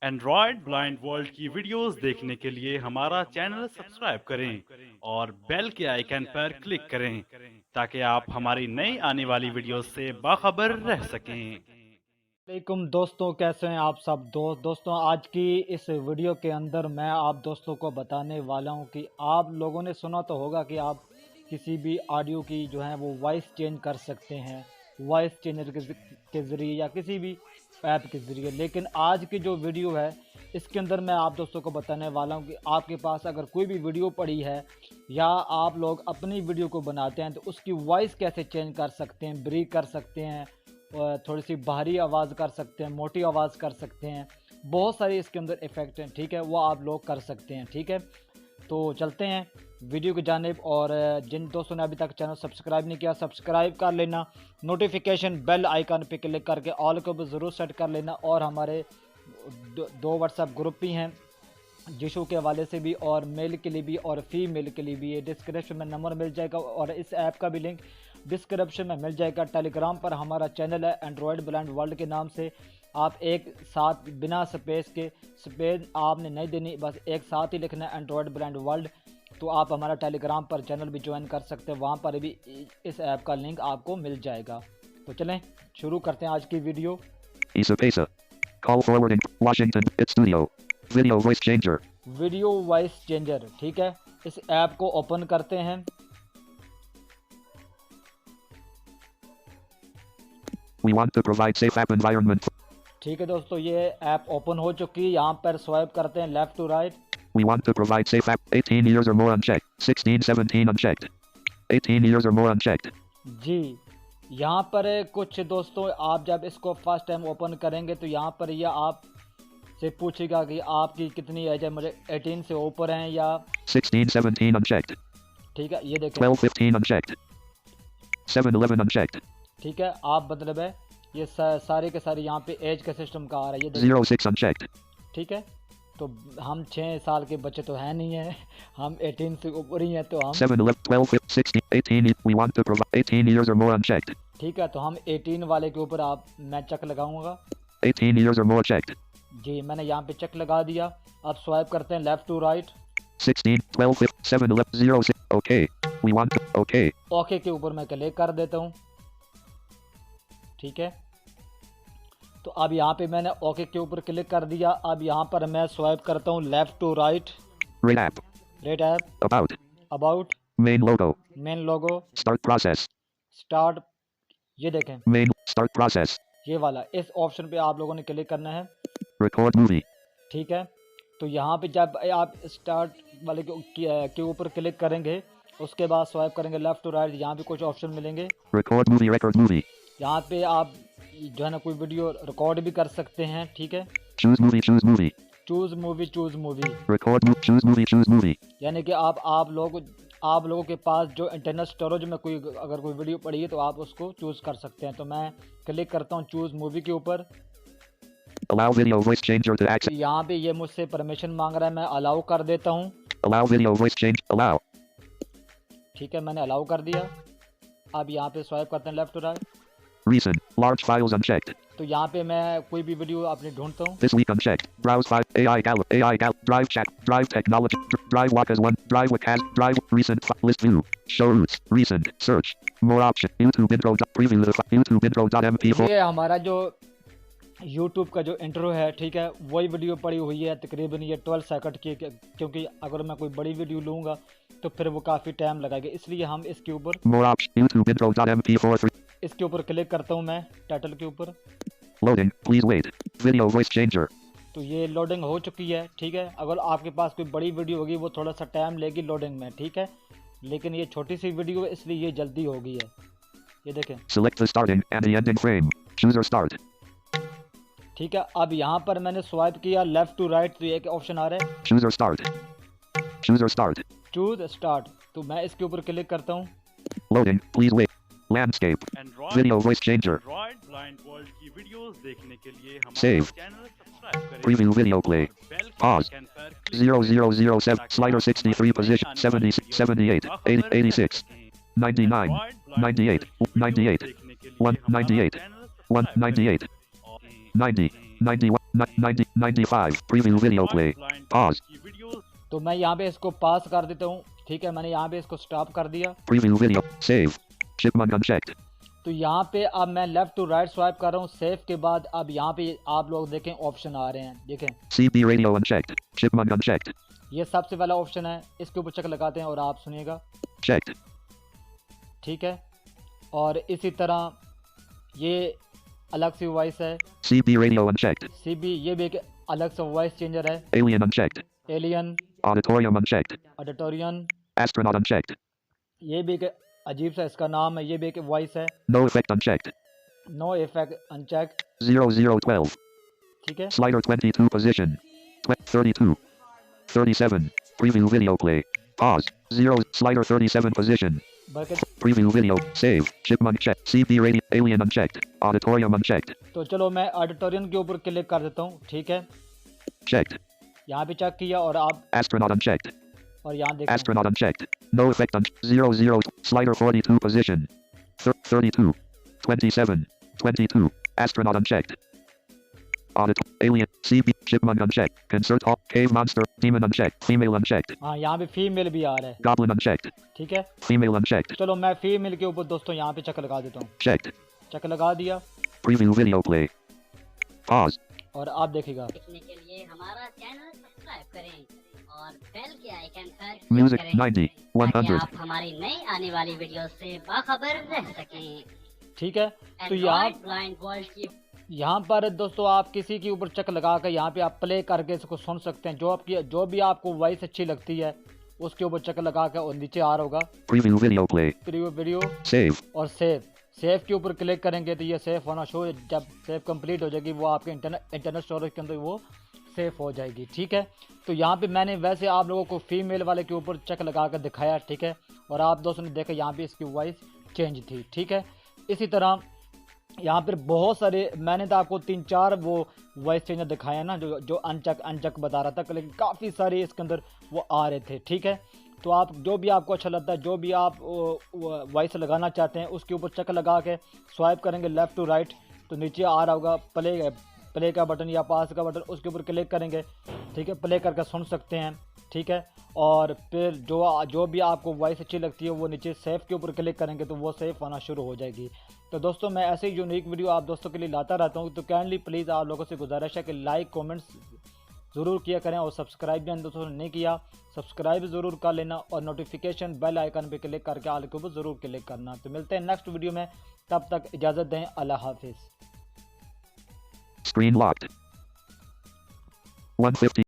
Android blind world की videos देखने के लिए हमारा चैनल सब्सक्राइब करें और बेल के आइकन पर क्लिक करें ताकि आप हमारी नई आने वाली वीडियोस से बाखबर रह सकें। वालेकुम दोस्तों, कैसे हैं आप सब दोस्तों आज की इस वीडियो के अंदर मैं आप दोस्तों को बताने वाला हूं कि आप लोगों ने सुना तो होगा कि आप किसी भी ऑडियो की जो है वो वॉइस चेंज कर सकते हैं वॉइस चेंजर के ज़रिए या किसी भी ऐप के ज़रिए। लेकिन आज की जो वीडियो है इसके अंदर मैं आप दोस्तों को बताने वाला हूं कि आपके पास अगर कोई भी वीडियो पड़ी है या आप लोग अपनी वीडियो को बनाते हैं तो उसकी वॉइस कैसे चेंज कर सकते हैं, ब्रीक कर सकते हैं, थोड़ी सी भारी आवाज़ कर सकते हैं, मोटी आवाज़ कर सकते हैं। बहुत सारे इसके अंदर इफ़ेक्ट हैं, ठीक है, वो आप लोग कर सकते हैं। ठीक है, तो चलते हैं वीडियो की जानिब। और जिन दोस्तों ने अभी तक चैनल सब्सक्राइब नहीं किया सब्सक्राइब कर लेना, नोटिफिकेशन बेल आइकन पे क्लिक करके ऑल को भी ज़रूर सेट कर लेना। और हमारे दो व्हाट्सएप ग्रुप भी हैं, जिशू के हवाले से भी और मेल के लिए भी और फीमेल के लिए भी। ये डिस्क्रिप्शन में नंबर मिल जाएगा और इस ऐप का भी लिंक डिस्क्रिप्शन में मिल जाएगा। टेलीग्राम पर हमारा चैनल है एंड्रॉयड ब्लाइंड वर्ल्ड के नाम से। आप एक साथ बिना स्पेस आपने नहीं देनी, बस एक साथ ही लिखना है एंड्रॉयड ब्लाइंड वर्ल्ड। तो आप हमारा टेलीग्राम पर चैनल भी ज्वाइन कर सकते हैं, वहाँ पर भी इस ऐप का लिंक आपको मिल जाएगा। तो चलें शुरू करते हैं आज की video. Call forwarding. Washington. It's studio. Video voice changer. Video voice changer, ठीक है, इस ऐप को ओपन करते हैं। We want to provide safe app environment. ठीक है दोस्तों, ये ऐप ओपन हो चुकी है। यहाँ पर स्वाइप करते हैं left to right. We want to provide safe app. 18 years or more unchecked. 16, 17 unchecked. 18 years or more unchecked. जी, यहाँ पर कुछ दोस्तों आप जब इसको फर्स्ट टाइम ओपन करेंगे तो यहाँ पर यह आप से पूछेगा कि आपकी कितनी एज है। मुझे 18 से ऊपर हैं या 16, 17 unchecked. ठीक है, ये देखें 12, 15 unchecked. 7, 11 unchecked. ठीक है, आप मतलब है ये सारे के सारे यहाँ पे एज का सिस्टम का आ रहा है, ये देखें 0, 6 unchecked. ठीक है। तो हम 6 साल के बच्चे तो हैं नहीं हैं, हम 18 से ऊपर ही हैं। तो हम 7, 11, 12, 15, 16, 18. We want to provide 18 years or more unchecked. ठीक है, तो हम 18 वाले के ऊपर मैं चेक लगाऊंगा। 18 years or more checked. जी, मैंने यहाँ पे चेक लगा दिया। अब स्वाइप करते हैं left to right. 16, 12, 15, 7, 11, 0, 6. Okay. We want to. Okay. Okay के ऊपर मैं क्लिक कर देता हूँ। ठीक है, तो अब यहाँ पे मैंने ओके के ऊपर क्लिक कर दिया। अब यहाँ पर मैं स्वाइप करता हूँ left to right. Rate app. Rate app, About. About, Main logo. Main logo, Start process. Start, ये देखें Main. Start process. ये वाला, इस ऑप्शन पे आप लोगों ने क्लिक करना है। Record movie. ठीक है, तो यहाँ पे जब आप स्टार्ट वाले के ऊपर क्लिक करेंगे उसके बाद स्वाइप करेंगे लेफ्ट टू राइट, यहाँ पे कुछ ऑप्शन मिलेंगे। Record movie. Record movie. यहाँ पे आप जो है ना कोई वीडियो रिकॉर्ड भी कर सकते हैं। ठीक है, Choose movie. Choose movie. Choose movie, Record movie. Choose movie. Choose movie. यानी कि आप लोगों के पास जो इंटरनल स्टोरेज में अगर कोई वीडियो पड़ी है तो आप उसको चूज़ कर सकते हैं। तो मैं क्लिक करता हूँ चूज़ मूवी के ऊपर। Allow video voice changer to access. यहाँ पे ये मुझसे परमिशन मांग रहा है, मैं अलाउ कर देता हूँ। Allow video voice change. Allow. ठीक है, मैंने अलाउ कर दिया। अब यहाँ पे स्वाइप करते हैं left to right. Recent. Large files unchecked. तो यहाँ पे मैं कोई भी वीडियो अपनी ढूंढता हूँ। This week unchecked. Browse file. AI Gallup. Drive chat. Drive technology. Drive Wacas 1. Drive Wacas. Drive recent. List view. Show roots. Recent. Search. More option. YouTube intro. Preview the YouTube intro.mp4. ये हमारा जो YouTube का जो intro है, ठीक है, वही video पड़ी हुई है तकरीबन ये 12 सेकंड की, क्योंकि अगर मैं कोई बड़ी वीडियो लूँगा तो फिर वो काफ़ी टाइम लगाएगा, इसलिए हम इसके ऊपर More option. YouTube intro.mp4. इसके ऊपर क्लिक करता हूँ मैं टाइटल के ऊपर। Loading. Please wait. Video voice changer. तो ये लोडिंग हो चुकी है। ठीक है, अगर आपके पास कोई बड़ी वीडियो होगी वो थोड़ा सा टाइम लेगी लोडिंग में, ठीक है, लेकिन ये छोटी सी वीडियो है इसलिए ये जल्दी हो गई है। ये देखें, Select the starting and the ending frame. Choose or start. ठीक है, अब यहाँ पर मैंने स्वाइप किया लेफ्ट टू राइट तो एक ऑप्शन आ रहा है Choose or start. Choose or start. Choose start. तो मैं इसके ऊपर क्लिक करता हूँ। Loading. Please wait. Landscape. Video voice changer. Android blind world की वीडियोस देखने के लिए हमारा Save. चैनल सब्सक्राइब करें। Preview video play. बेल के Pause. आइकन पर click 0007. Slider 63 position. 70, 78. 80, 86. 99. 98. 98. 198. 198. 90. 91. 90, 95. Preview video play. Pause. तो मैं यहाँ पे इसको पास कर देता हूँ, ठीक है। मैंने यहाँ पे इसको स्टॉप कर दिया। Preview video. Save. Chipmunk unchecked. तो यहाँ पे अब मैं लेफ्ट टू राइट स्वाइप कर रहा हूँ। सेव के बाद अब यहाँ पे आप लोग देखें ऑप्शन आ रहे हैं, देखें CB radio unchecked. Chipmunk unchecked. ये सबसे पहला ऑप्शन है, इसके ऊपर चेक लगाते हैं और आप सुनिएगा, Checked. ठीक है। और इसी तरह ये अलग सी वॉइस है, CB radio unchecked. CB, ये भी एक अलग सा वॉइस चेंजर है। Alien unchecked. Alien, Auditorium unchecked. ऑडिटोरियन, Astronaut unchecked. ये भी एक अजीब सा इसका नाम है, ये भी एक वॉइस है। No effect unchecked. No effect uncheck, 0012. ठीक है। Slider 22 position. 32. 37. Preview video play. Pause. 0. Slider 37 position. बल्कि Preview video. Save. Chipmunk checked. CB radio. Alien unchecked. Auditorium unchecked. तो चलो मैं ऑडिटोरियम के ऊपर क्लिक कर देता हूँ, ठीक है। Checked. यहाँ पे चेक किया और आप Astronaut unchecked. और यहाँ देखें Astronaut unchecked. No effect on 00. Slider 42 position. 32. 27. 22. Astronaut unchecked. Audit. Alien. CB. Chipmunk unchecked. Concert hall. Cave monster. Demon unchecked. Female unchecked. हाँ, यहाँ पे फीमेल भी आ रहा है, Goblin unchecked. ठीक है। Female unchecked. चलो मैं फीमेल के ऊपर दोस्तों यहाँ पे चेक लगा देता हूँ। Checked. चेक लगा दिया Preview video play. Pause. और आप देखिएगा देखने के लिए हमारा चैनल सब्सक्राइब करें और बेल के आइकन पर क्लिक Music करें 90. ताकि 100. आप हमारी नई आने वाली वीडियो से बाखबर रह सकें। ठीक है। तो यहाँ एंड्रॉइड ब्लाइंड वर्ल्ड की यहाँ पर दोस्तों आप किसी के ऊपर चेक लगा कर यहाँ पे आप प्ले करके इसको सुन सकते हैं। जो भी आपको वॉइस अच्छी लगती है उसके ऊपर चेक लगा कर और नीचे आ रहा होगा Preview video play. Preview video Save. और सेव के ऊपर क्लिक करेंगे तो ये सेव होना शो, जब सेव कंप्लीट हो जाएगी वो आपके इंटरनल स्टोरेज के अंदर वो सेव हो जाएगी, ठीक है। तो यहाँ पे मैंने वैसे आप लोगों को फीमेल वाले के ऊपर चेक लगा कर दिखाया, ठीक है। और आप दोस्तों ने देखा यहाँ पे इसकी वॉइस चेंज थी, ठीक है। इसी तरह यहाँ पर बहुत सारे मैंने तो आपको 3-4 वो वॉइस चेंजर दिखाया ना, जो अनचक बता रहा था, लेकिन काफ़ी सारे इसके अंदर वो आ रहे थे, ठीक है। तो आप जो भी आपको अच्छा लगता है, जो भी आप वॉइस लगाना चाहते हैं उसके ऊपर चेक लगा के स्वाइप करेंगे लेफ़्ट टू राइट तो नीचे आ रहा होगा प्ले का बटन या पास का बटन, उसके ऊपर क्लिक करेंगे, ठीक है। प्ले करके सुन सकते हैं, ठीक है। और फिर जो भी आपको वॉइस अच्छी लगती है वो नीचे सेव के ऊपर क्लिक करेंगे तो वो सेव होना शुरू हो जाएगी। तो दोस्तों मैं ऐसे ही यूनिक वीडियो आप दोस्तों के लिए लाता रहता हूँ, तो काइंडली प्लीज़ आप लोगों से गुजारिश है कि लाइक कमेंट्स ज़रूर किया करें और सब्सक्राइब भी दोस्तों ने नहीं किया सब्सक्राइब ज़रूर कर लेना और नोटिफिकेशन बेल आइकन पे क्लिक करके आल के ऊपर ज़रूर क्लिक करना। तो मिलते हैं नेक्स्ट वीडियो में, तब तक इजाज़त दें, अल्लाह हाफिज़। Screen locked. 150.